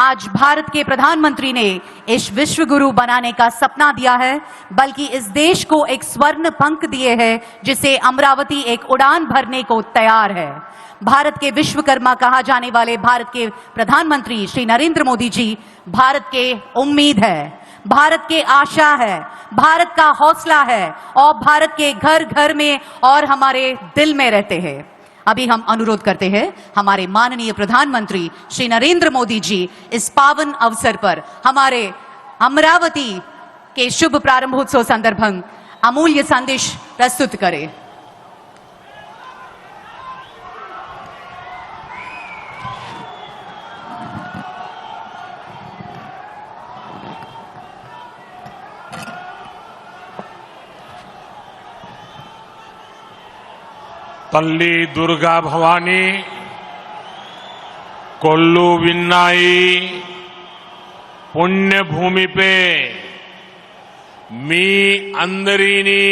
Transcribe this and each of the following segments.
आज भारत के प्रधानमंत्री ने इस विश्व गुरु बनाने का सपना दिया है, बल्कि इस देश को एक स्वर्ण पंख दिए है जिसे अमरावती एक उड़ान भरने को तैयार है। भारत के विश्वकर्मा कहा जाने वाले भारत के प्रधानमंत्री श्री नरेंद्र मोदी जी भारत के उम्मीद है, भारत के आशा है, भारत का हौसला है और भारत के घर घर में और हमारे दिल में रहते हैं। अभी हम अनुरोध करते हैं हमारे माननीय प्रधानमंत्री श्री नरेंद्र मोदी जी इस पावन अवसर पर हमारे अमरावती के शुभ प्रारंभोत्सव संदर्भं अमूल्य संदेश प्रस्तुत करें। तल्ली दुर्गा भवानी कोल्लू विन्नाई पुण्य भूमि पे मी अंदरीनी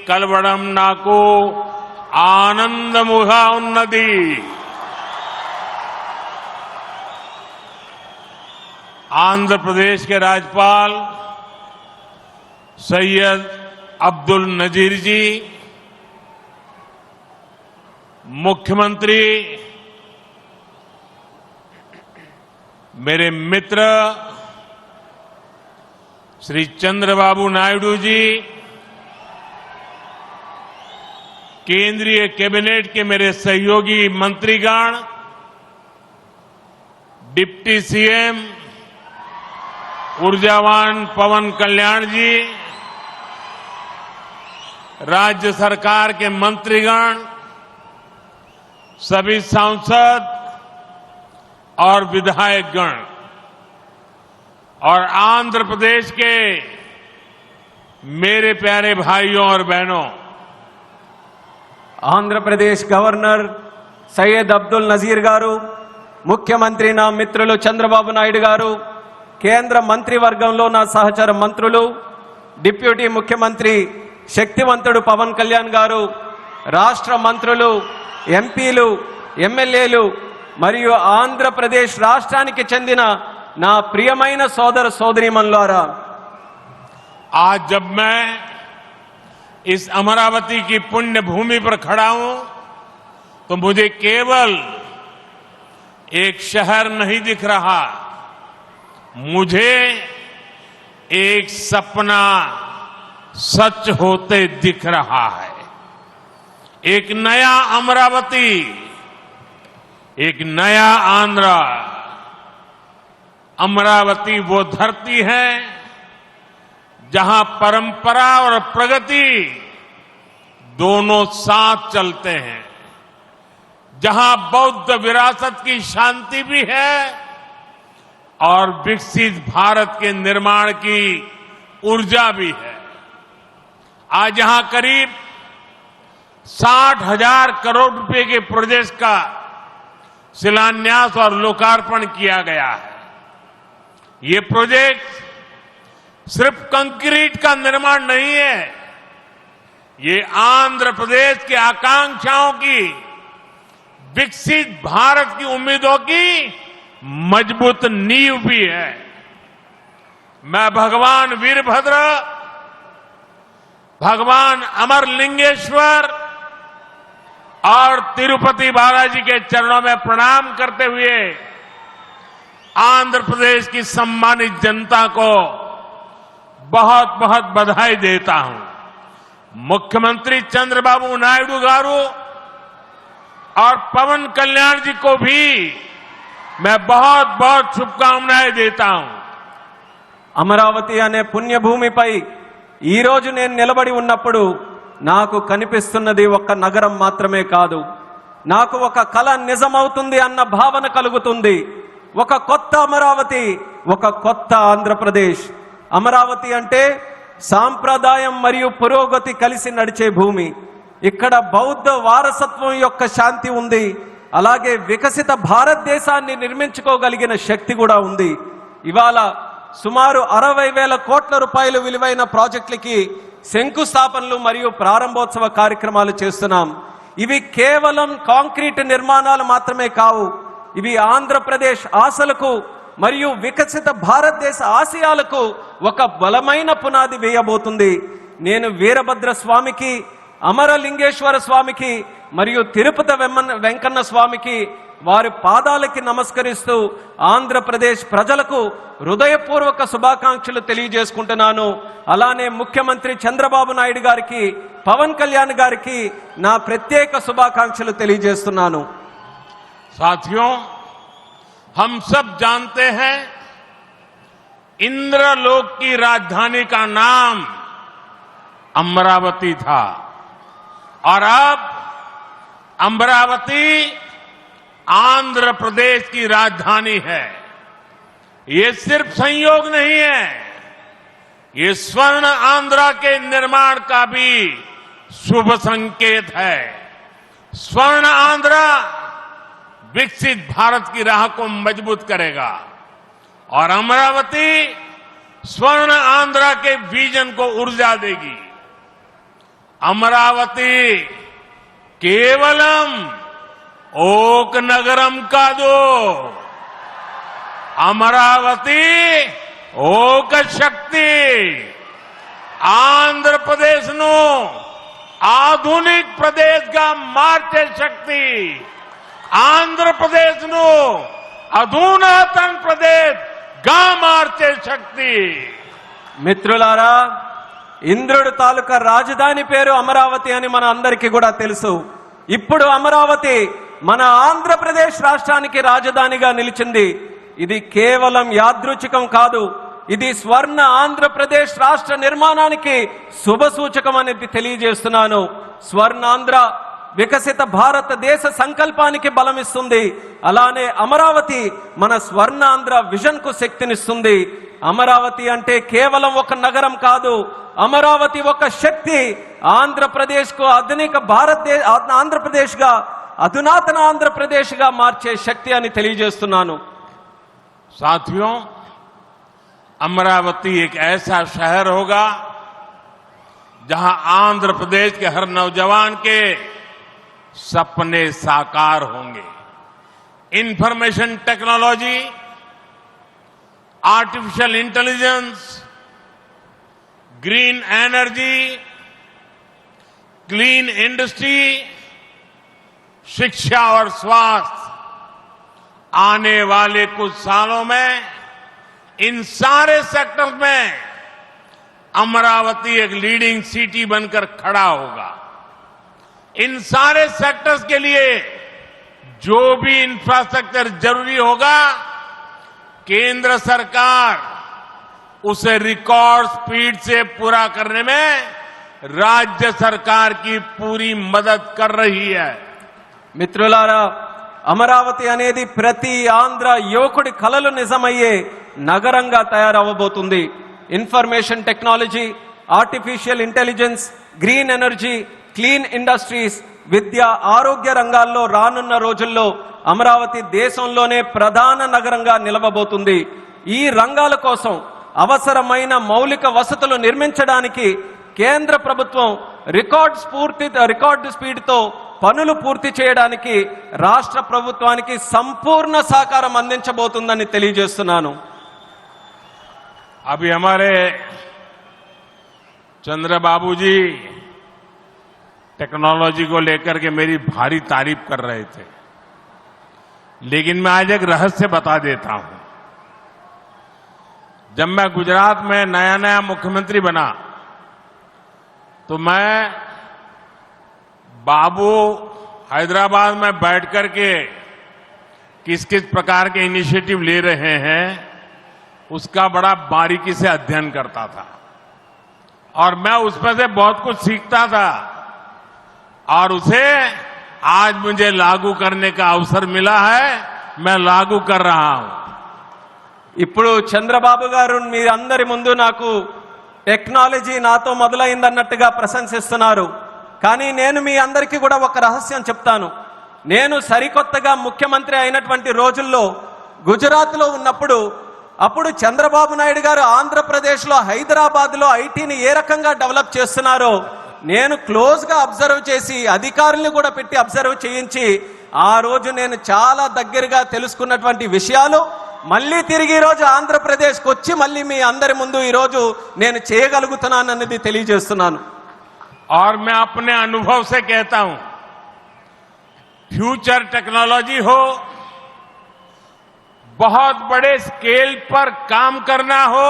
कलवड़म नाको आनंद मुहा उन्नति आंध्र प्रदेश के राज्यपाल सैयद अब्दुल नजीर जी, मुख्यमंत्री, मेरे मित्र श्री चंद्रबाबू नायडू जी, केंद्रीय कैबिनेट के मेरे सहयोगी मंत्रीगण, डिप्टी सीएम ऊर्जावान पवन कल्याण जी, राज्य सरकार के मंत्रीगण, सभी सांसद और विधायकगण और आंध्र प्रदेश के मेरे प्यारे भाइयों और बहनों, आंध्र प्रदेश गवर्नर सैयद अब्दुल नजीर गारू, मुख्यमंत्री ना मित्रुलु चंद्रबाबु नायडू गारू, केंद्र मंत्रिवर्गंलो ना सहचर मंत्रुलु, डिप्यूटी मुख्यमंत्री शक्तिवंतुडु पवन कल्याण गारू, राष्ट्र मंत्रुलु, ఎంపీలు, ఎమ్మెల్యేలు మరియు ఆంధ్రప్రదేశ్ రాష్ట్రానికి చెందిన నా ప్రియమైన సోదర సోదరీమణులారా, आज जब मैं इस अमरावती की पुण्य भूमि पर खड़ा हूं तो मुझे केवल एक शहर नहीं दिख रहा, मुझे एक सपना सच होते दिख रहा है। एक नया अमरावती, एक नया आंध्र। अमरावती वो धरती है जहां परंपरा और प्रगति दोनों साथ चलते हैं, जहां बौद्ध विरासत की शांति भी है और विकसित भारत के निर्माण की ऊर्जा भी है। आज यहां करीब 60,000 करोड़ रुपए के प्रोजेक्ट का शिलान्यास और लोकार्पण किया गया है। ये प्रोजेक्ट सिर्फ कंक्रीट का निर्माण नहीं है, ये आंध्र प्रदेश के आकांक्षाओं की, विकसित भारत की उम्मीदों की मजबूत नींव भी है। मैं भगवान वीरभद्र, भगवान अमरलिंगेश्वर और तिरुपति बालाजी के चरणों में प्रणाम करते हुए आंध्र प्रदेश की सम्मानित जनता को बहुत बहुत बधाई देता हूं। मुख्यमंत्री चंद्रबाबू नायडू गारू और पवन कल्याण जी को भी मैं बहुत बहुत शुभकामनाएं देता हूं। అమరావతి అనే పుణ్యభూమిపై ఈ రోజు నేను నిలబడి ఉన్నప్పుడు నాకు కనిపిస్తున్నది ఒక నగరం మాత్రమే కాదు, నాకు ఒక కల నిజమవుతుంది అన్న భావన కలుగుతుంది। ఒక కొత్త అమరావతి, ఒక కొత్త ఆంధ్రప్రదేశ్। అమరావతి అంటే సాంప్రదాయం మరియు పురోగతి కలిసి నడిచే భూమి। ఇక్కడ బౌద్ధ వారసత్వం యొక్క శాంతి ఉంది, అలాగే వికసిత భారతదేశాన్ని నిర్మించుకోగలిగిన శక్తి కూడా ఉంది। ఇవాళ సుమారు 60,000 కోట్ల రూపాయల విలువైన ప్రాజెక్టులకి శంకుస్థాపనలు మరియు ప్రారంభోత్సవ కార్యక్రమాలు చేస్తున్నాం। ఇవి కేవలం కాంక్రీట్ నిర్మాణాలు మాత్రమే కావు, ఇవి ఆంధ్రప్రదేశ్ ఆశలకు మరియు వికసిత భారతదేశ ఆశయాలకు ఒక బలమైన పునాది వేయబోతుంది. నేను వీరభద్ర స్వామికి, అమరలింగేశ్వర స్వామికి మరియు తిరుపతి వెంకన్న స్వామికి వారి పాదాలకి నమస్కరిస్తూ ఆంధ్రప్రదేశ్ ప్రజలకు హృదయపూర్వక శుభాకాంక్షలు తెలియజేసుకుంటున్నాను. అలానే ముఖ్యమంత్రి చంద్రబాబు నాయుడు గారికి, పవన్ కళ్యాణ్ గారికి నా ప్రత్యేక శుభాకాంక్షలు తెలియజేస్తున్నాను. साथियों, हम सब जानते हैं इंद्रलोक की राजधानी का नाम अमरावती था और अब अमरावती आंध्र प्रदेश की राजधानी है. ये सिर्फ संयोग नहीं है, ये स्वर्ण आंध्रा के निर्माण का भी शुभ संकेत है. स्वर्ण आंध्रा विकसित भारत की राह को मजबूत करेगा और अमरावती स्वर्ण आंध्रा के विजन को ऊर्जा देगी. अमरावती केवलम ओक नगरम का दो, अमरावती ओक शक्ति आंध्र प्रदेश नो आधुनिक प्रदेश का मार्चे शक्ति आंध्र प्रदेश नो अधुनातन प्रदेश గా మార్చే శక్తి. మిత్రులారా, ఇంద్రుడు తాలూకా రాజధాని పేరు అమరావతి అని మన అందరికీ కూడా తెలుసు. ఇప్పుడు అమరావతి మన ఆంధ్రప్రదేశ్ రాష్ట్రానికి రాజధానిగా నిలిచింది. ఇది కేవలం యాదృచ్ఛికం కాదు, ఇది స్వర్ణ ఆంధ్రప్రదేశ్ రాష్ట్ర నిర్మాణానికి శుభ సూచకం అనేది తెలియజేస్తున్నాను. స్వర్ణాంధ్ర వికసిత భారతదేశ సంకల్పానికి బలమిస్తుంది. అలానే అమరావతి మన స్వర్ణాంధ్ర విజన్ కు శక్తినిస్తుంది. అమరావతి అంటే కేవలం ఒక నగరం కాదు, అమరావతి ఒక శక్తి. ఆంధ్రప్రదేశ్ కు ఆధునిక ఆంధ్రప్రదేశ్ గా అధునాతన ఆంధ్రప్రదేశ్ గా మార్చే శక్తి అని తెలియజేస్తున్నాను. साथियों, अमरावती एक ऐसा शहर होगा जहां आंध्र प्रदेश के हर नौजवान के सपने साकार होंगे. Information technology, artificial intelligence, green energy, clean industry, शिक्षा और स्वास्थ्य, आने वाले कुछ सालों में इन सारे सेक्टर्स में अमरावती एक लीडिंग सिटी बनकर खड़ा होगा. इन सारे सेक्टर्स के लिए जो भी इंफ्रास्ट्रक्चर जरूरी होगा, केंद्र सरकार उसे रिकॉर्ड स्पीड से पूरा करने में राज्य सरकार की पूरी मदद कर रही है. మిత్రులారా, అమరావతి అనేది ప్రతి ఆంధ్ర యువకుడి కలలు నిజమయ్యే నగరంగా తయారవబోతుంది. Information technology, artificial intelligence, green energy, clean industries, విద్య, ఆరోగ్య రంగాల్లో రానున్న రోజుల్లో అమరావతి దేశంలోనే ప్రధాన నగరంగా నిలవబోతుంది. ఈ రంగాల కోసం అవసరమైన మౌలిక వసతులు నిర్మించడానికి కేంద్ర ప్రభుత్వం రికార్డు స్పీడ్ తో పనులు పూర్తి చేయడానికి రాష్ట్ర ప్రభుత్వానికి సంపూర్ణ సహకారం అందించబోతుందని తెలియజేస్తున్నాను. अभी हमारे चंद्रबाबू जी टेक्नोलॉजी को लेकर के मेरी भारी तारीफ कर रहे थे, लेकिन मैं आज एक रहस्य बता देता हूं. जब मैं गुजरात में नया मुख्यमंत्री बना तो मैं बाबू हैदराबाद में बैठ करके किस किस प्रकार के इनिशिएटिव ले रहे हैं उसका बड़ा बारीकी से अध्ययन करता था और मैं उसमें से बहुत कुछ सीखता था और उसे आज मुझे लागू करने का अवसर मिला है. मैं लागू कर रहा हूं. ఇప్పుడు చంద్రబాబు గారు మీ అందరి ముందు నాకు టెక్నాలజీ నాతో మొదలైందన్నట్టుగా ప్రశంసిస్తున్నారు. కానీ నేను మీ అందరికీ కూడా ఒక రహస్యం చెప్తాను. నేను సరికొత్తగా ముఖ్యమంత్రి అయినటువంటి రోజుల్లో గుజరాత్ లో ఉన్నప్పుడు అప్పుడు చంద్రబాబు నాయుడు గారు ఆంధ్రప్రదేశ్ లో హైదరాబాద్ లో ఐటీని ఏ రకంగా డెవలప్ చేస్తున్నారో నేను క్లోజ్ గా అబ్జర్వ్ చేసి అధికారుల్ని కూడా పెట్టి అబ్జర్వ్ చేయించి ఆ రోజు నేను చాలా దగ్గరగా తెలుసుకున్నటువంటి విషయాలు మళ్ళీ తిరిగి ఈ రోజు ఆంధ్రప్రదేశ్కి వచ్చి మళ్ళీ మీ అందరి ముందు ఈ రోజు నేను చేయగలుగుతున్నానన్నది తెలియజేస్తున్నాను. और मैं अपने अनुभव से कहता हूं, फ्यूचर टेक्नोलॉजी हो, बहुत बड़े स्केल पर काम करना हो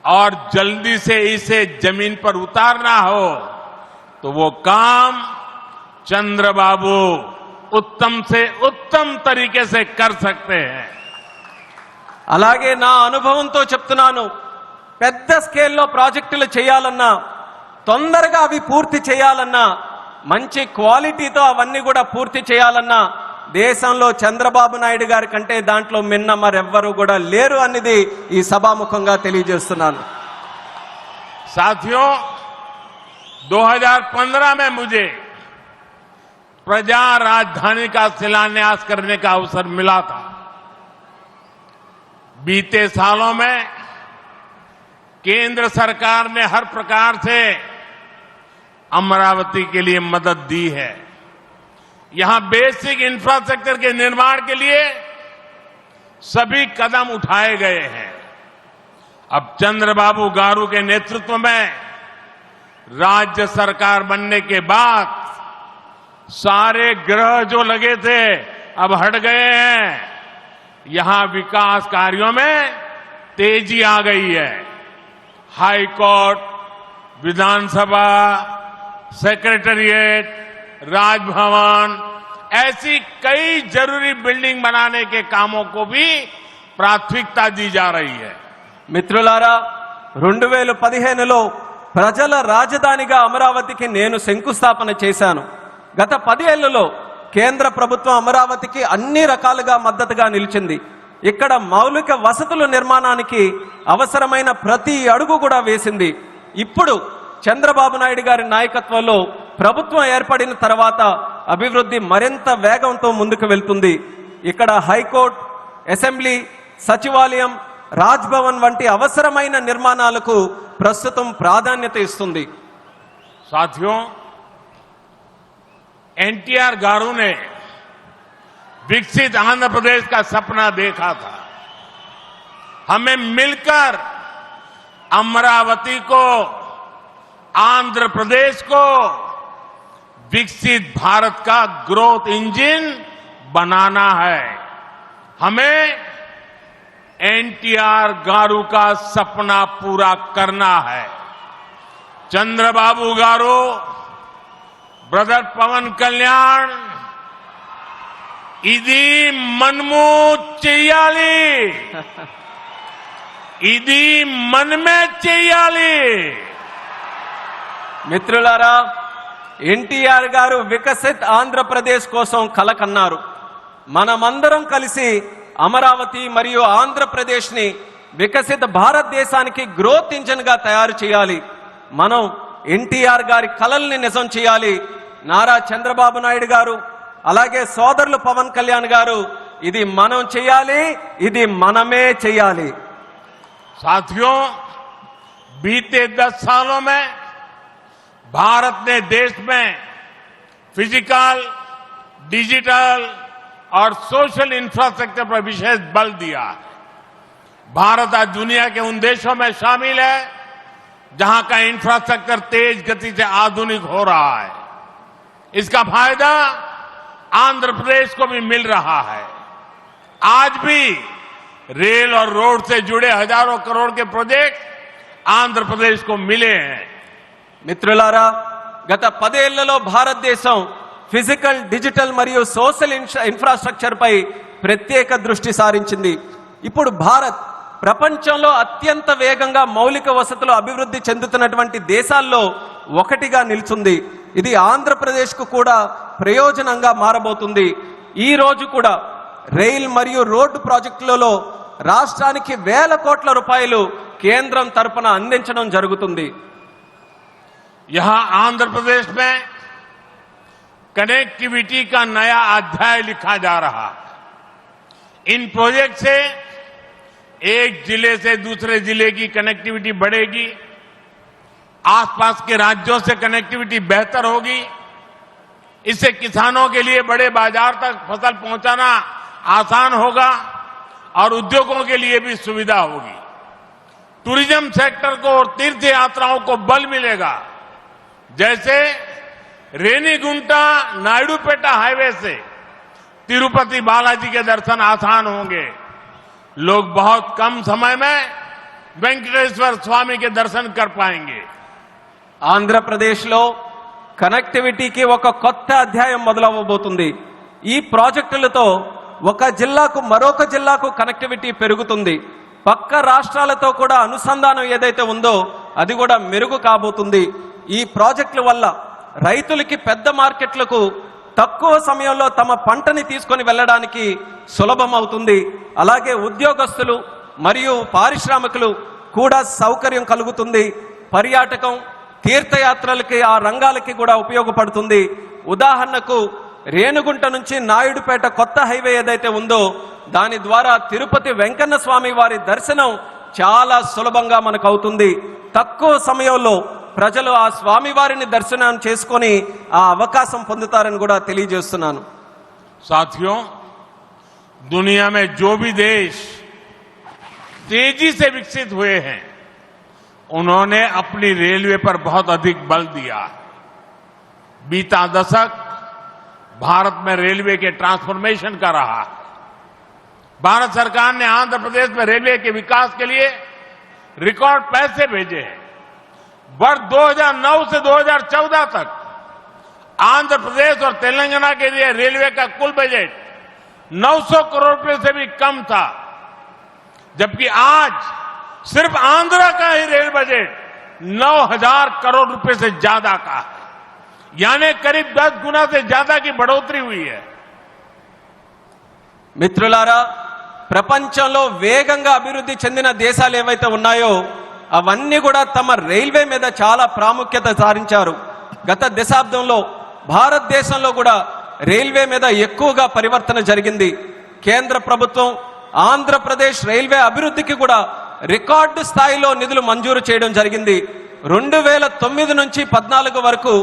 और जल्दी से इसे जमीन पर उतारना हो, तो वो काम चंद्रबाबू उत्तम से उत्तम तरीके से कर सकते हैं. అలాగే నా అనుభవంతో చెప్తున్నాను, పెద్ద స్కేల్లో ప్రాజెక్టులు చేయాలన్నా, తొందరగా అవి పూర్తి చేయాలన్నా, మంచి క్వాలిటీతో అవన్నీ కూడా పూర్తి చేయాలన్నా దేశంలో చంద్రబాబు నాయుడు గారి కంటే దాంట్లో మిన్న మరెవ్వరూ కూడా లేరు అన్నది ఈ సభాముఖంగా తెలియజేస్తున్నాను. साथियों, 2015 में मुझे प्रजा राजधानी का शिलान्यास करने का अवसर मिला था. बीते सालों में केंद्र सरकार ने हर प्रकार से अमरावती के लिए मदद दी है. यहां बेसिक इंफ्रास्ट्रक्चर के निर्माण के लिए सभी कदम उठाए गए हैं. अब चंद्रबाबू गारू के नेतृत्व में राज्य सरकार बनने के बाद सारे ग्रह जो लगे थे अब हट गए हैं. यहां विकास कार्यों में तेजी आ गई है. हाई कोर्ट, विधानसभा, सेक्रेटेरिएट, राजभवन, ऐसी कई जरूरी बिल्डिंग बनाने के कामों को भी प्राथमिकता दी जा रही है. మిత్రులారా, 2015లో ప్రజల రాజధానిగా అమరావతికి నేను శంకుస్థాపన చేశాను. గత 10 ఏళ్లలో కేంద్ర ప్రభుత్వం అమరావతికి అన్ని రకాలుగా మద్దతుగా నిలిచింది. ఇక్కడ మౌలిక వసతుల నిర్మాణానికి అవసరమైన ప్రతి అడుగు కూడా వేసింది. ఇప్పుడు చంద్రబాబు నాయుడు గారి నాయకత్వంలో ప్రభుత్వం ఏర్పడిన తర్వాత అభివృద్ధి మరింత వేగంతో ముందుకు వెళ్తుంది. ఇక్కడ హైకోర్టు, అసెంబ్లీ, సచివాలయం, రాజ్భవన్ వంటి అవసరమైన నిర్మాణాలకు ప్రస్తుతం ప్రాధాన్యత ఇస్తుంది. साथियों, एनटीआर गारू ने विकसित आंध्र प्रदेश का सपना देखा था. हमें मिलकर अमरावती को, आंध्र प्रदेश को विकसित भारत का ग्रोथ इंजन बनाना है. हमें एनटीआर गारू का सपना पूरा करना है. चंद्रबाबू गारू, ब्रदर पवन कल्याण, इदी मनमू చెయ్యాలి, ఇది మనమే చెయ్యాలి. మిత్రులారా, ఎన్టీఆర్ గారు వికసిత్ ఆంధ్రప్రదేశ్ కోసం కల కన్నారు. మనమందరం కలిసి అమరావతి మరియు ఆంధ్రప్రదేశ్ ని వికసిత భారతదేశానికి గ్రోత్ ఇంజిన్ గా తయారు చేయాలి. మనం ఎన్టీఆర్ గారి కలల్ని నిజం చేయాలి. నారా చంద్రబాబు నాయుడు గారు, అలాగే సోదరులు పవన్ కళ్యాణ్ గారు, ఇది మనం చేయాలి, ఇది మనమే చేయాలి. साथियों, बीते 10 सालों में भारत ने देश में फिजिकल, डिजिटल और सोशल इंफ्रास्ट्रक्चर पर विशेष बल दिया. भारत आज दुनिया के उन देशों में शामिल है जहां का इंफ्रास्ट्रक्चर तेज गति से आधुनिक हो रहा है. इसका फायदा आंध्र प्रदेश को भी मिल रहा है. आज भी रेल और रोड से जुड़े हजारों करोड़ के प्रोजेक्ट आंध्र प्रदेश को मिले हैं. మిత్రులారా, గత 10 ఏళ్లలో భారతదేశం ఫిజికల్, డిజిటల్ మరియు సోషల్ ఇన్ఫ్రాస్ట్రక్చర్ పై ప్రత్యేక దృష్టి సారించింది. ఇప్పుడు భారత్ ప్రపంచంలో అత్యంత వేగంగా మౌలిక వసతులు అభివృద్ధి చెందుతున్నటువంటి దేశాల్లో ఒకటిగా నిలుచుంది. ఇది ఆంధ్రప్రదేశ్ కు కూడా ప్రయోజనంగా మారబోతుంది. ఈ రోజు కూడా రైల్ మరియు రోడ్డు ప్రాజెక్టులలో రాష్ట్రానికి వేల కోట్ల రూపాయలు కేంద్రం తరపున అందించడం జరుగుతుంది. यहां आंध्र प्रदेश में कनेक्टिविटी का नया अध्याय लिखा जा रहा है. इन प्रोजेक्ट से एक जिले से दूसरे जिले की कनेक्टिविटी बढ़ेगी, आसपास के राज्यों से कनेक्टिविटी बेहतर होगी. इससे किसानों के लिए बड़े बाजार तक फसल पहुंचाना आसान होगा. और उद्योगों के लिए भी सुविधा होगी। टूरिज्म सेक्टर को और तीर्थ यात्राओं को बल मिलेगा। जैसे रेनीगुंटा नायडूपेटा हाईवे से तिरुपति बालाजी के दर्शन आसान होंगे। लोग बहुत कम समय में వెంకటేశ్వర స్వామి के दर्शन कर पाएंगे। ఆంధ్రప్రదేశ్లో కనెక్టివిటీకి ఒక కొత్త అధ్యాయం మొదలవబోతుంది. ఈ ప్రాజెక్టులతో ఒక జిల్లాకు మరొక జిల్లాకు కనెక్టివిటీ పెరుగుతుంది. పక్క రాష్ట్రాలతో కూడా అనుసంధానం ఏదైతే ఉందో అది కూడా మెరుగు కాబోతుంది. ఈ ప్రాజెక్టుల వల్ల రైతులకి పెద్ద మార్కెట్లకు తక్కువ సమయంలో తమ పంటని తీసుకొని వెళ్ళడానికి సులభం అవుతుంది. అలాగే ఉద్యోగస్తులు మరియు పారిశ్రామికులు కూడా సౌకర్యం కలుగుతుంది. పర్యాటకం తీర్థయాత్రలకి ఆ రంగాలకి కూడా ఉపయోగపడుతుంది. ఉదాహరణకు రేణుగుంట నుంచి నాయుడుపేట కొత్త హైవే ఏదైతే ఉందో దాని ద్వారా తిరుపతి వెంకన్న స్వామి వారి దర్శనం చాలా సులభంగా మనకు అవుతుంది. తక్కువ సమయంలో ప్రజలు ఆ స్వామి వారిని దర్శనం చేసుకొని ఆ అవకాశం పొందుతారని కూడా తెలియజేస్తున్నాను. साथियों, दुनिया में जो भी देश तेजी से विकसित हुए हैं उन्होंने अपनी रेलवे पर बहुत अधिक बल दिया। बीता दशक भारत में रेलवे के ट्रांसफॉर्मेशन का रहा। भारत सरकार ने आंध्र प्रदेश में रेलवे के विकास के लिए रिकॉर्ड पैसे भेजे हैं। वर्ष 2009 से 2014 तक आंध्र प्रदेश और तेलंगाना के लिए रेलवे का कुल बजट 900 करोड़ रुपए से भी कम था, जबकि आज सिर्फ आंध्र का ही रेल बजट 9000 करोड़ रुपए से ज्यादा का है, यानी करीब 10 गुना से ज्यादा की बढ़ोतरी हुई है। మిత్రులారా, ప్రపంచంలో వేగంగా అభివృద్ధి చెందిన దేశాలు ఏవైతే ఉన్నాయో అవన్నీ కూడా తమ రైల్వే మీద చాలా ప్రాముఖ్యత సారించారు. గత దశాబ్దంలో భారతదేశంలో కూడా రైల్వే మీద ఎక్కువగా పరివర్తన జరిగింది. కేంద్ర ప్రభుత్వం ఆంధ్రప్రదేశ్ రైల్వే అభివృద్ధికి కూడా రికార్డు స్థాయిలో నిధులు మంజూరు చేయడం జరిగింది. 2009 నుంచి 14 వరకు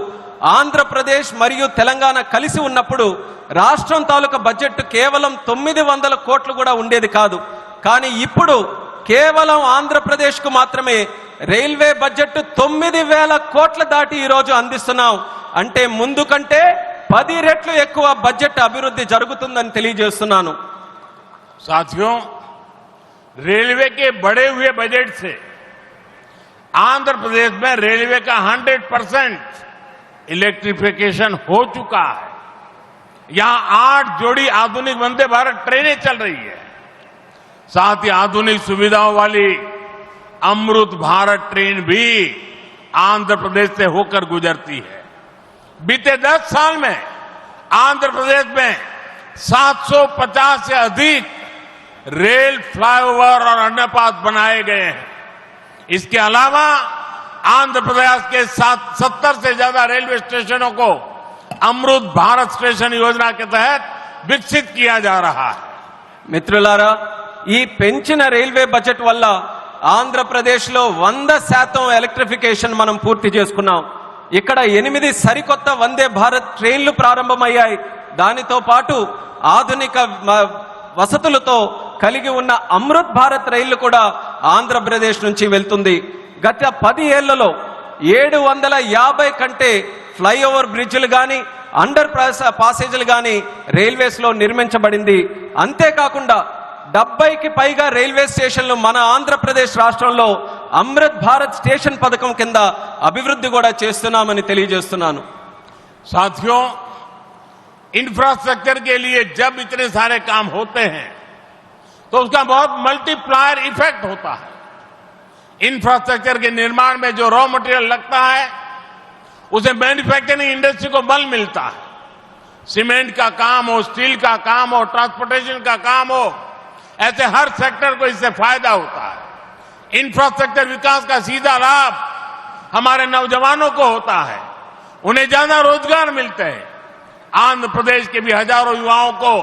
ఆంధ్రప్రదేశ్ మరియు తెలంగాణ కలిసి ఉన్నప్పుడు రాష్ట్రం తాలూకా బడ్జెట్ కేవలం 900 కోట్లు కూడా ఉండేది కాదు. కానీ ఇప్పుడు కేవలం ఆంధ్రప్రదేశ్ కు మాత్రమే రైల్వే బడ్జెట్ 9000 కోట్ల దాటి ఈ రోజు అందిస్తున్నాం. అంటే ముందు కంటే 10 రెట్లు ఎక్కువ బడ్జెట్ అభివృద్ధి జరుగుతుందని తెలియజేస్తున్నాను. साथियों, रेलवे के बढ़े हुए बजट से आंध्र प्रदेश में रेलवे का 100% इलेक्ट्रिफिकेशन हो चुका है। यहां 8 जोड़ी आधुनिक वंदे भारत ट्रेनें चल रही है। साथ ही आधुनिक सुविधाओं वाली अमृत भारत ट्रेन भी आंध्र प्रदेश से होकर गुजरती है। बीते 10 साल में आंध्र प्रदेश में 750 से अधिक रेल फ्लाईओवर और अंडरपास बनाए गए हैं। इसके अलावा आंध्र प्रदेश के 70 से ज्यादा रेलवे स्टेशनों को अमृत भारत स्टेशन योजना के तहत विकसित किया जा रहा है। మిత్రులారా, ఈ పెంచిన రైల్వే బడ్జెట్ వల్ల ఆంధ్రప్రదేశ్ లో 100% ఎలక్ట్రిఫికేషన్ మనం పూర్తి చేసుకున్నాం. ఇక్కడ 8 సరికొత్త వందే భారత్ ట్రైన్లు ప్రారంభమయ్యాయి. దానితో పాటు ఆధునిక వసతులతో కలిగి ఉన్న అమృత్ భారత్ రైళ్లు కూడా ఆంధ్రప్రదేశ్ నుంచి వెళ్తుంది. గత 10 ఏళ్లలో 750 కంటే ఫ్లైఓవర్ బ్రిడ్జిలు గాని అండర్ పాసేజీలు గాని రైల్వేస్ లో నిర్మించబడింది. అంతేకాకుండా 70కి పైగా రైల్వే స్టేషన్లు మన ఆంధ్రప్రదేశ్ రాష్ట్రంలో అమృత్ భారత్ స్టేషన్ పథకం కింద అభివృద్ధి కూడా చేస్తున్నామని తెలియజేస్తున్నాను. साथियों, इंफ्रास्ट्रक्चर के लिए जब इतने सारे काम होते हैं तो उसका बहुत मल्टीप्लायर इफेक्ट होता है। इंफ्रास्ट्रक्चर के निर्माण में जो रॉ मटेरियल लगता है उसे मैन्युफैक्चरिंग इंडस्ट्री को बल मिलता है। सीमेंट का काम हो, स्टील का काम हो, ट्रांसपोर्टेशन का काम हो, ऐसे हर सेक्टर को इससे फायदा होता है। इंफ्रास्ट्रक्चर विकास का सीधा लाभ हमारे नौजवानों को होता है, उन्हें ज्यादा रोजगार मिलते हैं। आंध्र प्रदेश के भी हजारों युवाओं को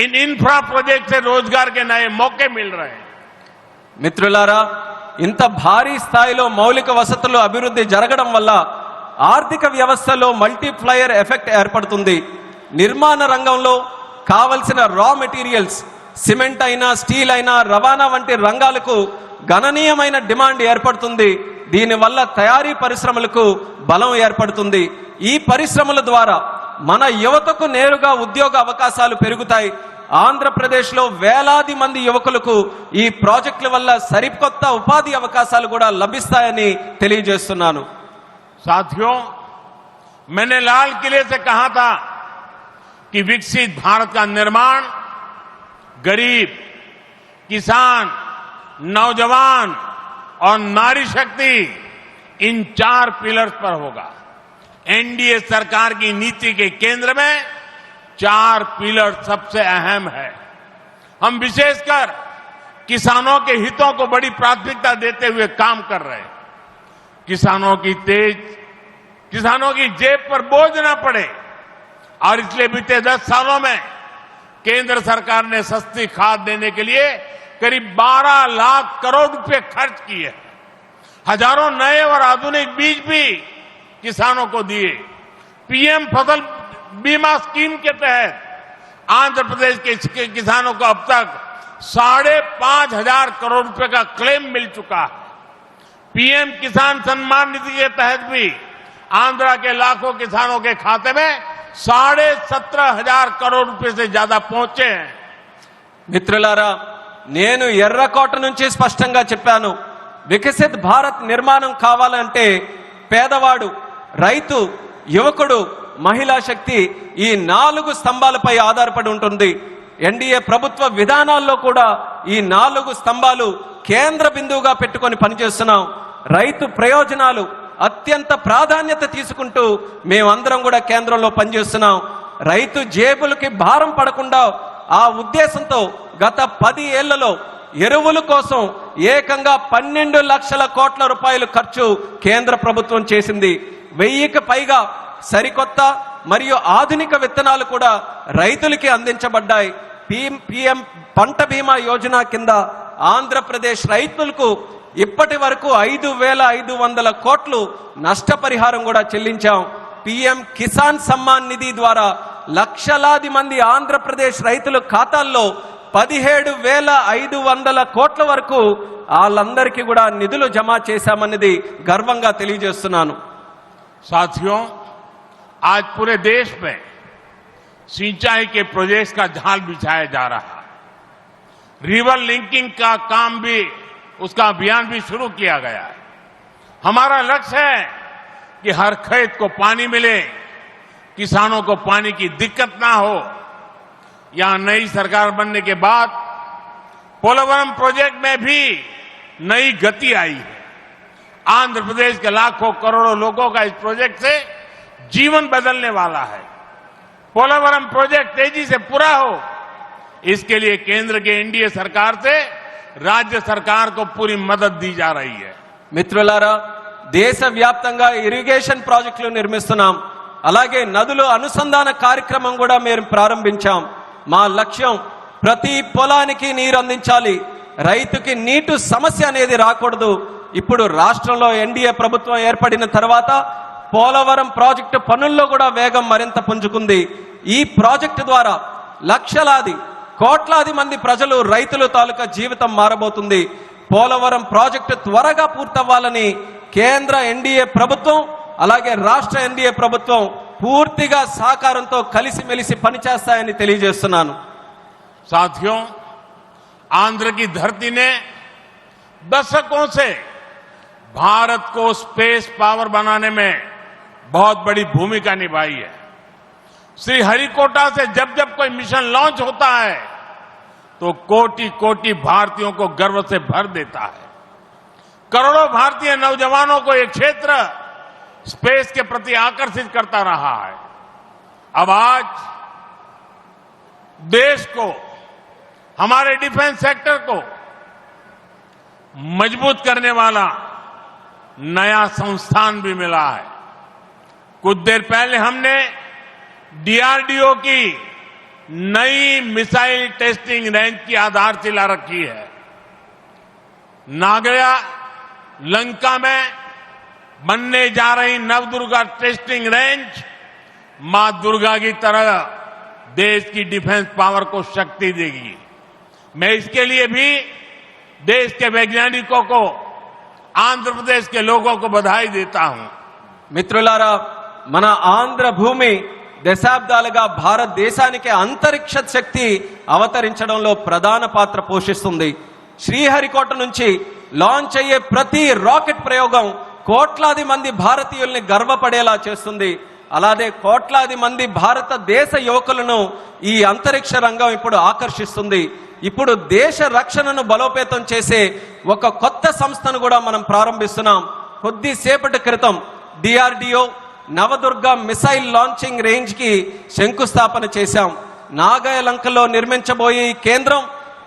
इन इंफ्रा प्रोजेक्ट से रोजगार के नए मौके मिल रहे हैं। మిత్రులారా, ఇంత భారీ స్థాయిలో మౌలిక వసతులు అభివృద్ధి జరగడం వల్ల ఆర్థిక వ్యవస్థలో మల్టీప్లయర్ ఎఫెక్ట్ ఏర్పడుతుంది. నిర్మాణ రంగంలో కావలసిన రా మెటీరియల్స్ సిమెంట్ అయినా స్టీల్ అయినా రవాణా వంటి రంగాలకు గణనీయమైన డిమాండ్ ఏర్పడుతుంది. దీనివల్ల తయారీ పరిశ్రమలకు బలం ఏర్పడుతుంది. ఈ పరిశ్రమల ద్వారా మన యువతకు నేరుగా ఉద్యోగ అవకాశాలు పెరుగుతాయి. ఆంధ్రప్రదేశ్లో వేలాది మంది యువకులకు ఈ ప్రాజెక్టుల వల్ల సరికొత్త ఉపాధి అవకాశాలు కూడా లభిస్తాయని తెలియజేస్తున్నాను. साथियों, मैंने लाल किले से कहा था कि विकसित भारत का निर्माण गरीब, किसान, नौजवान और नारी शक्ति इन 4 पिलर्स पर होगा. एनडीए सरकार की नीति के केंद्र में 4 पिलर सबसे अहम है. हम विशेषकर किसानों के हितों को बड़ी प्राथमिकता देते हुए काम कर रहे हैं. किसानों की जेब पर बोझ न पड़े और इसलिए बीते 10 सालों में केंद्र सरकार ने सस्ती खाद देने के लिए करीब 12 लाख करोड़ रुपए खर्च किए. हजारों नए और आधुनिक बीज भी किसानों को दिए. पीएम फसल बीमा स्कीम के तहत आंध्र प्रदेश के किसानों को अब तक 5,500 करोड़ रुपए का क्लेम मिल चुका है. पीएम किसान सम्मान निधि के तहत भी आंध्र के लाखों किसानों के खाते में 17,500 करोड़ रुपए से ज्यादा पहुंचे हैं. మిత్రులారా, నేను ఎర్రకోట నుంచి స్పష్టంగా చెప్పాను, వికసిత్ భారత్ నిర్మాణం కావాలంటే పేదవాడు, రైతు, యువకుడు, మహిళా శక్తి ఈ 4 స్తంభాలపై ఆధారపడి ఉంటుంది. ఎన్డీఏ ప్రభుత్వ విధానాల్లో కూడా ఈ 4 స్తంభాలు కేంద్ర బిందువుగా పెట్టుకొని పనిచేస్తున్నాం. రైతు ప్రయోజనాలు అత్యంత ప్రాధాన్యత తీసుకుంటూ మేమందరం కూడా కేంద్రంలో పనిచేస్తున్నాం. రైతు జేబులకి భారం పడకుండా ఆ ఉద్దేశంతో గత 10 ఏళ్లలో ఎరువుల కోసం ఏకంగా 12 లక్షల కోట్ల రూపాయలు ఖర్చు కేంద్ర ప్రభుత్వం చేసింది. 1000కి పైగా సరికొత్త మరియు ఆధునిక విత్తనాలు కూడా రైతులకి అందించబడ్డాయి. పీఎం పంట బీమా యోజన కింద ఆంధ్రప్రదేశ్ రైతులకు ఇప్పటి వరకు 5,500 కోట్లు నష్టపరిహారం కూడా చెల్లించాం. పీఎం కిసాన్ సమ్మాన్ నిధి ద్వారా లక్షలాది మంది ఆంధ్రప్రదేశ్ రైతుల ఖాతాల్లో 17,500 కోట్ల వరకు వాళ్ళందరికీ కూడా నిధులు జమ చేశామన్నది గర్వంగా తెలియజేస్తున్నాను. साथियों, आज पूरे देश में सिंचाई के प्रोजेक्ट्स का जाल बिछाया जा रहा है. रिवर लिंकिंग का काम भी, उसका अभियान भी शुरू किया गया है. हमारा लक्ष्य है कि हर खेत को पानी मिले, किसानों को पानी की दिक्कत ना हो. यहां नई सरकार बनने के बाद पोलवरम प्रोजेक्ट में भी नई गति आई है. आंध्र प्रदेश के लाखों करोड़ों लोगों का इस प्रोजेक्ट से जीवन बदलने वाला है. पोलवरम प्रोजेक्ट तेजी से पूरा हो, इसके लिए केंद्र के एनडीए सरकार से राज्य सरकार को पूरी मदद दी जा रही है. మిత్రులారా, దేశవ్యాప్తంగా ఇరిగేషన్ ప్రాజెక్టులు నిర్మిస్తున్నాం. అలాగే నదుల అనుసంధాన కార్యక్రమం కూడా మేము ప్రారంభించాం. మా లక్ష్యం ప్రతి పొలానికి నీరు అందించాలి. రైతుకి నీటి సమస్య అనేది రాకూడదు. ఇప్పుడు రాష్ట్రంలో ఎన్డీఏ ప్రభుత్వం ఏర్పడిన తర్వాత పోలవరం ప్రాజెక్టు పనుల్లో కూడా వేగం మరింత పుంజుకుంది. ఈ ప్రాజెక్టు ద్వారా లక్షలాది కోట్లాది మంది ప్రజలు, రైతుల తాలూకా జీవితం మారబోతుంది. పోలవరం ప్రాజెక్టు త్వరగా పూర్తవ్వాలని కేంద్ర ఎన్డీఏ ప్రభుత్వం అలాగే రాష్ట్ర ఎన్డీఏ ప్రభుత్వం పూర్తిగా సహకారంతో కలిసిమెలిసి పనిచేస్తాయని తెలియజేస్తున్నాను. साथियों, आंध्र की धरती ने दशकों से भारत को स्पेस पावर बनाने में बहुत बड़ी भूमिका निभाई है. श्रीहरिकोटा से जब जब कोई मिशन लॉन्च होता है तो कोटि कोटि भारतीयों को गर्व से भर देता है. करोड़ों भारतीय नौजवानों को यह क्षेत्र स्पेस के प्रति आकर्षित करता रहा है. अब आज देश को, हमारे डिफेंस सेक्टर को मजबूत करने वाला नया संस्थान भी मिला है. कुछ देर पहले हमने डीआरडीओ की नई मिसाइल टेस्टिंग रेंज की आधारशिला रखी है. नागया लंका में बनने जा रही नवदुर्गा टेस्टिंग रेंज मां दुर्गा की तरह देश की डिफेंस पावर को शक्ति देगी. मैं इसके लिए भी देश के वैज्ञानिकों को, आंध्र प्रदेश के लोगों को बधाई देता हूं। మిత్రులారా, మన ఆంధ్ర భూమి దశాబ్దాలుగా భారతదేశానికి అంతరిక్ష శక్తి అవతరించడంలో ప్రధాన పాత్ర పోషిస్తుంది. శ్రీహరికోట నుంచి లాంచ్ అయ్యే ప్రతి రాకెట్ ప్రయోగం కోట్లాది మంది భారతీయుల్ని గర్వపడేలా చేస్తుంది. అలాగే కోట్లాది మంది భారతదేశ యువకులను ఈ అంతరిక్ష రంగం ఇప్పుడు ఆకర్షిస్తుంది. ఇప్పుడు దేశ రక్షణను బలోపేతం చేసే ఒక కొత్త సంస్థను కూడా మనం ప్రారంభిస్తున్నాం. కొద్దిసేపటి క్రితం DRDO Navadurga missile launching range కి శంకుస్థాపన చేశాం. నాగాయలంకలో నిర్మించబోయే ఈ కేంద్రం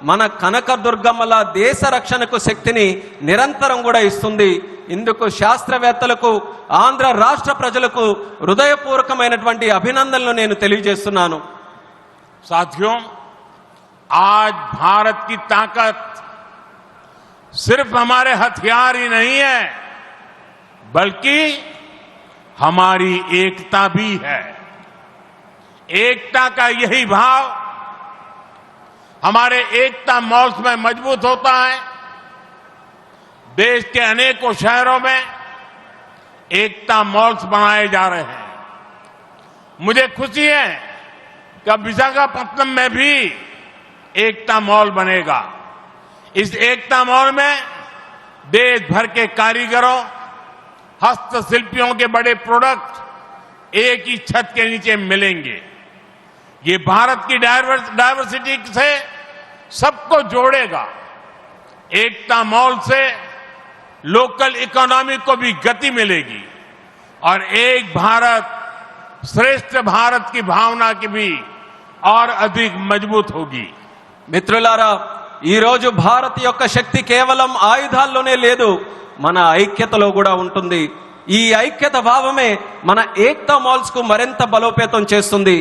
మన కనకదుర్గమ్మల దేశ రక్షణకు శక్తిని నిరంతరం కూడా ఇస్తుంది. ఇందుకు శాస్త్రవేత్తలకు, ఆంధ్ర రాష్ట్ర ప్రజలకు హృదయపూర్వకమైనటువంటి అభినందనలు నేను తెలియజేస్తున్నాను. साथियों, आज भारत की ताकत सिर्फ हमारे हथियार ही नहीं है, बल्कि हमारी एकता भी है। एकता का यही भाव हमारे एकता मॉल्स में मजबूत होता है। देश के अनेकों शहरों में एकता मॉल्स बनाए जा रहे हैं। मुझे खुशी है कि अब विशाखापट्टनम में भी एकता मॉल बनेगा। इस एकता मॉल में देश भर के कारीगरों, हस्तशिल्पियों के बड़े प्रोडक्ट एक ही छत के नीचे मिलेंगे। ये भारत की डायवर्सिटी से सबको जोड़ेगा। एकता मॉल से लोकल इकोनॉमी को भी गति मिलेगी और एक भारत श्रेष्ठ भारत की भावना की भी और अधिक मजबूत होगी। మిత్రులారా, ఈ రోజు భారత్ యొక్క శక్తి కేవలం ఆయుధాల్లోనే లేదు, మన ఐక్యతలో కూడా ఉంటుంది. ఈ ఐక్యత భావమే మన ఏక్తా మాల్స్ కు మరింత బలోపేతం చేస్తుంది.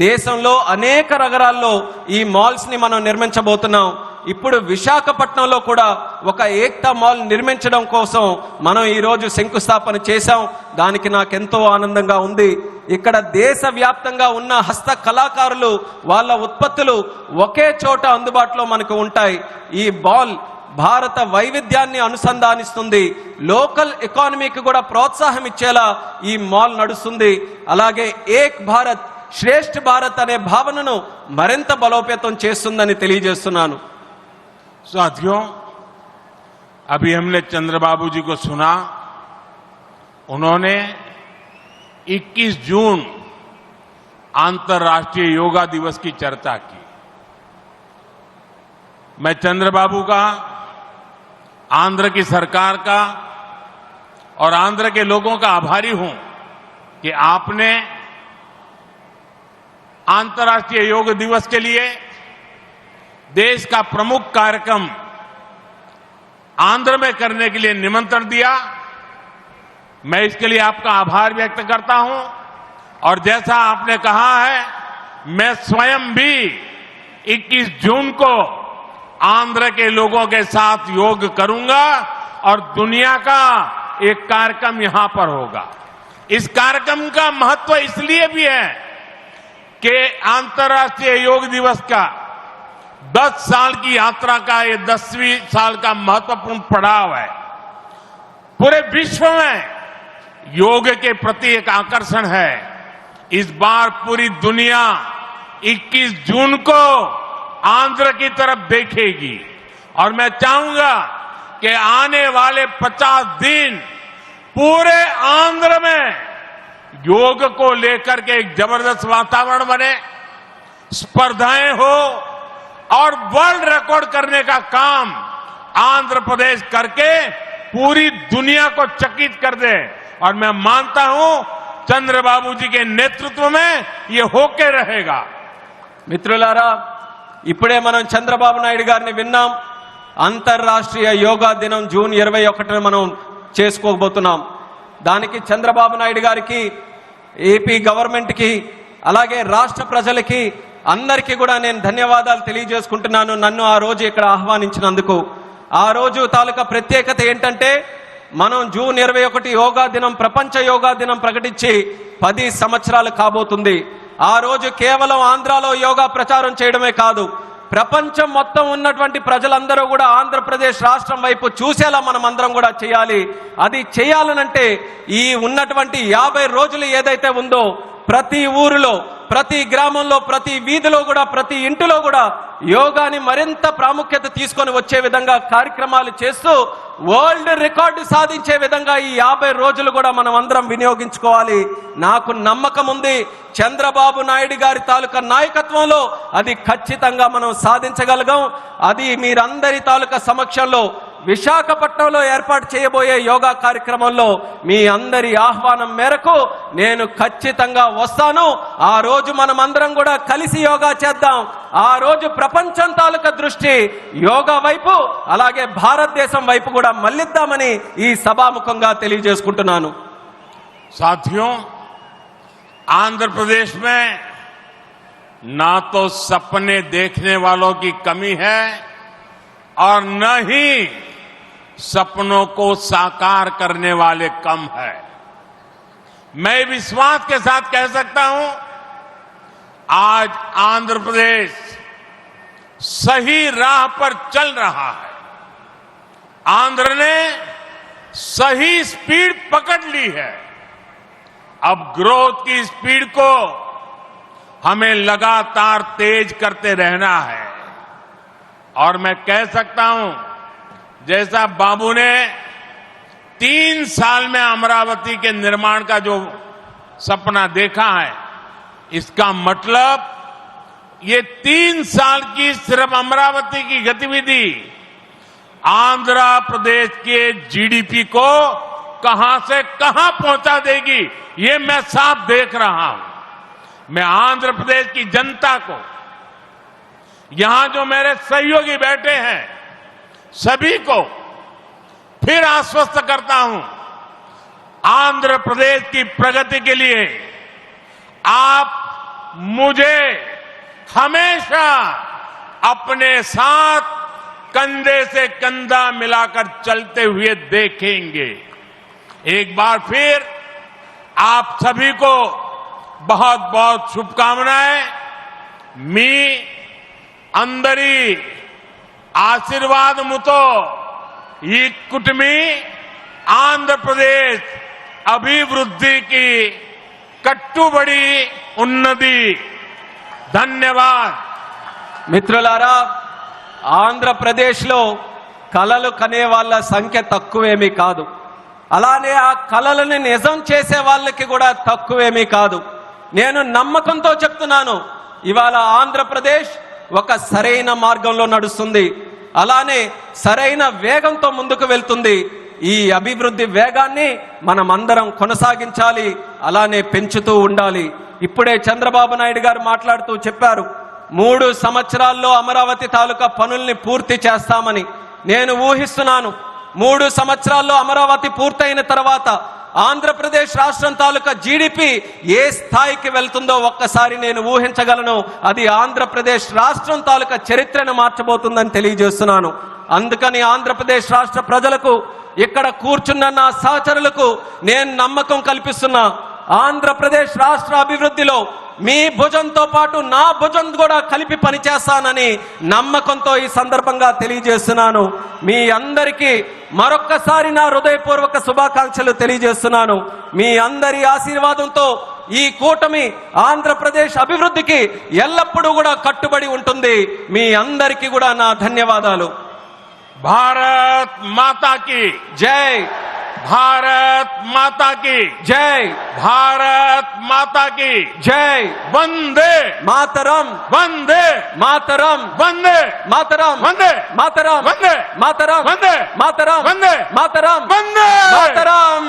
దేశంలో అనేక నగరాల్లో ఈ మాల్స్ ని మనం నిర్మించబోతున్నాం. ఇప్పుడు విశాఖపట్నంలో కూడా ఒక ఏక్తా మాల్ నిర్మించడం కోసం మనం ఈ రోజు శంకుస్థాపన చేశాం. దానికి నాకెంతో ఆనందంగా ఉంది. ఇక్కడ దేశవ్యాప్తంగా ఉన్న హస్త కళాకారులు వాళ్ళ ఉత్పత్తులు ఒకే చోట అందుబాటులో మనకు ఉంటాయి. ఈ మాల్ భారత వైవిధ్యాన్ని అనుసంధానిస్తుంది. లోకల్ ఎకానమీకి కూడా ప్రోత్సాహం ఇచ్చేలా ఈ మాల్ నడుస్తుంది. అలాగే ఏక్ భారత్ శ్రేష్ఠ భారత్ అనే భావనను మరింత బలోపేతం చేస్తుందని తెలియజేస్తున్నాను. साथियों, अभी हमने चंद्रबाबू जी को सुना. उन्होंने 21 जून अंतर्राष्ट्रीय योगा दिवस की चर्चा की. मैं चंद्रबाबू का, आंध्र की सरकार का और आंध्र के लोगों का आभारी हूं कि आपने अंतर्राष्ट्रीय योग दिवस के लिए देश का प्रमुख कार्यक्रम आंध्र में करने के लिए निमंत्रण दिया. मैं इसके लिए आपका आभार व्यक्त करता हूं और जैसा आपने कहा है, मैं स्वयं भी 21 जून को आंध्र के लोगों के साथ योग करूंगा और दुनिया का एक कार्यक्रम यहां पर होगा. इस कार्यक्रम का महत्व इसलिए भी है कि अंतर्राष्ट्रीय योग दिवस का 10 साल की यात्रा का ये 10वीं साल का महत्वपूर्ण पड़ाव है. पूरे विश्व में योग के प्रति एक आकर्षण है. इस बार पूरी दुनिया 21 जून को आंध्र की तरफ देखेगी और मैं चाहूंगा कि आने वाले 50 दिन पूरे आंध्र में योग को लेकर के एक जबरदस्त वातावरण बने, स्पर्धाएं हो और वर्ल्ड रिकॉर्ड करने का काम आंध्र प्रदेश करके पूरी दुनिया को चकित कर दे. और मैं मानता हूं चंद्रबाबू जी के नेतृत्व में ये होके रहेगा. మిత్రులారా, ఇప్పుడే మనం చంద్రబాబు నాయుడు గారిని విన్నాం. అంతర్రాష్ట్రీయ యోగా దినం జూన్ 21న మనం చేసుకోబోతున్నాం. దానికి చంద్రబాబు నాయుడు గారికి, ఏపీ గవర్నమెంట్ కి, అలాగే రాష్ట్ర ప్రజలకి అందరికీ కూడా నేను ధన్యవాదాలు తెలియజేసుకుంటున్నాను. నన్ను ఆ రోజు ఇక్కడ ఆహ్వానించినందుకు. ఆ రోజు తాలూకా ప్రత్యేకత ఏంటంటే, మనం జూన్ 21 యోగా దినం, ప్రపంచ యోగా దినం ప్రకటించి 10 సంవత్సరాలు కాబోతుంది. ఆ రోజు కేవలం ఆంధ్రాలో యోగా ప్రచారం చేయడమే కాదు, ప్రపంచం మొత్తం ఉన్నటువంటి ప్రజలందరూ కూడా ఆంధ్రప్రదేశ్ రాష్ట్రం వైపు చూసేలా మనం అందరం కూడా చేయాలి. అది చేయాలనంటే ఈ ఉన్నటువంటి 50 రోజులు ఏదైతే ఉందో ప్రతి ఊరిలో, ప్రతి గ్రామంలో, ప్రతి వీధిలో కూడా, ప్రతి ఇంటిలో కూడా యోగాని మరింత ప్రాముఖ్యత తీసుకొని వచ్చే విధంగా కార్యక్రమాలు చేస్తూ వరల్డ్ రికార్డు సాధించే విధంగా ఈ 50 రోజులు కూడా మనం అందరం వినియోగించుకోవాలి. నాకు నమ్మకం ఉంది, చంద్రబాబు నాయుడు గారి తాలూకా నాయకత్వంలో అది ఖచ్చితంగా మనం సాధించగలగం. అది మీరందరి తాలూకా సమక్షంలో విశాఖపట్నంలో ఏర్పాటు చేయబోయే యోగా కార్యక్రమంలో మీ అందరి ఆహ్వానం మేరకు నేను ఖచ్చితంగా వస్తాను. ఆ రోజు మనం అందరం కూడా కలిసి యోగా చేద్దాం. ఆ రోజు ప్రపంచం తాలూకా దృష్టి యోగా వైపు, అలాగే భారతదేశం వైపు కూడా మళ్లిద్దామని ఈ సభాముఖంగా తెలియజేసుకుంటున్నాను. साथियों, आंध्र प्रदेश में ना तो सपने देखने वालों की कमी है और न ही सपनों को साकार करने वाले कम है। मैं विश्वास के साथ कह सकता हूं, आज आंध्र प्रदेश सही राह पर चल रहा है। आंध्र ने सही स्पीड पकड़ ली है। अब ग्रोथ की स्पीड को हमें लगातार तेज करते रहना है। और मैं कह सकता हूं, जैसा बाबू ने 3 साल में अमरावती के निर्माण का जो सपना देखा है, इसका मतलब ये 3 साल की सिर्फ अमरावती की गतिविधि आंध्र प्रदेश के जीडीपी को कहां से कहां पहुंचा देगी, ये मैं साफ देख रहा हूं। मैं आंध्र प्रदेश की जनता को, यहां जो मेरे सहयोगी बैठे हैं, सभी को फिर आश्वस्त करता हूं, आंध्र प्रदेश की प्रगति के लिए आप मुझे हमेशा अपने साथ कंधे से कंधा मिलाकर चलते हुए देखेंगे। एक बार फिर आप सभी को बहुत बहुत शुभकामनाएं। मी अंदरी ఆశీర్వాదముతో ఈ కుటుంబీ ఆంధ్రప్రదేశ్ అభివృద్ధికి కట్టుబడి ఉన్నది. ధన్యవాద్. మిత్రులారా, ఆంధ్రప్రదేశ్లో కలలు కనే వాళ్ళ సంఖ్య తక్కువేమీ కాదు. అలానే ఆ కలలని నిజం చేసే వాళ్ళకి కూడా తక్కువేమీ కాదు. నేను నమ్మకంతో చెప్తున్నాను, ఇవాళ ఆంధ్రప్రదేశ్ ఒక సరైన మార్గంలో నడుస్తుంది. అలానే సరైన వేగంతో ముందుకు వెళ్తుంది. ఈ అభివృద్ధి వేగాన్ని మనం అందరం కొనసాగించాలి, అలానే పెంచుతూ ఉండాలి. ఇప్పుడే చంద్రబాబు నాయుడు గారు మాట్లాడుతూ చెప్పారు, 3 సంవత్సరాల్లో అమరావతి తాలూకా పనుల్ని పూర్తి చేస్తామని. నేను ఊహిస్తున్నాను, 3 సంవత్సరాల్లో అమరావతి పూర్తయిన తర్వాత ఆంధ్రప్రదేశ్ రాష్ట్రం తాలూకా జీడిపి ఏ స్థాయికి వెళ్తుందో ఒక్కసారి నేను ఊహించగలను. అది ఆంధ్రప్రదేశ్ రాష్ట్రం తాలూకా చరిత్రను మార్చబోతుందని తెలియజేస్తున్నాను. అందుకని ఆంధ్రప్రదేశ్ రాష్ట్ర ప్రజలకు, ఇక్కడ కూర్చున్న నా సహచరులకు నేను నమ్మకం కల్పిస్తున్నా, ఆంధ్రప్రదేశ్ రాష్ట్ర అభివృద్ధిలో మీ భుజంతో పాటు నా భుజం కూడా కలిపి పనిచేస్తానని నమ్మకంతో ఈ సందర్భంగా తెలియజేస్తున్నాను. మీ అందరికీ మరొక్కసారి నా హృదయపూర్వక శుభాకాంక్షలు తెలియజేస్తున్నాను. మీ అందరి ఆశీర్వాదంతో ఈ కూటమి ఆంధ్రప్రదేశ్ అభివృద్ధికి ఎల్లప్పుడూ కూడా కట్టుబడి ఉంటుంది. మీ అందరికీ కూడా నా ధన్యవాదాలు. భారత్ మాతా की జై. भारत माता की జై. भारत माता की జై. वंदे మాతరం. वंदे మాతరం. वंदे మాతరం. वंदे మాతరం. वंदे మాతరం. वंदे మాతరం. वंदे మాతరం. वंदे మాతరం.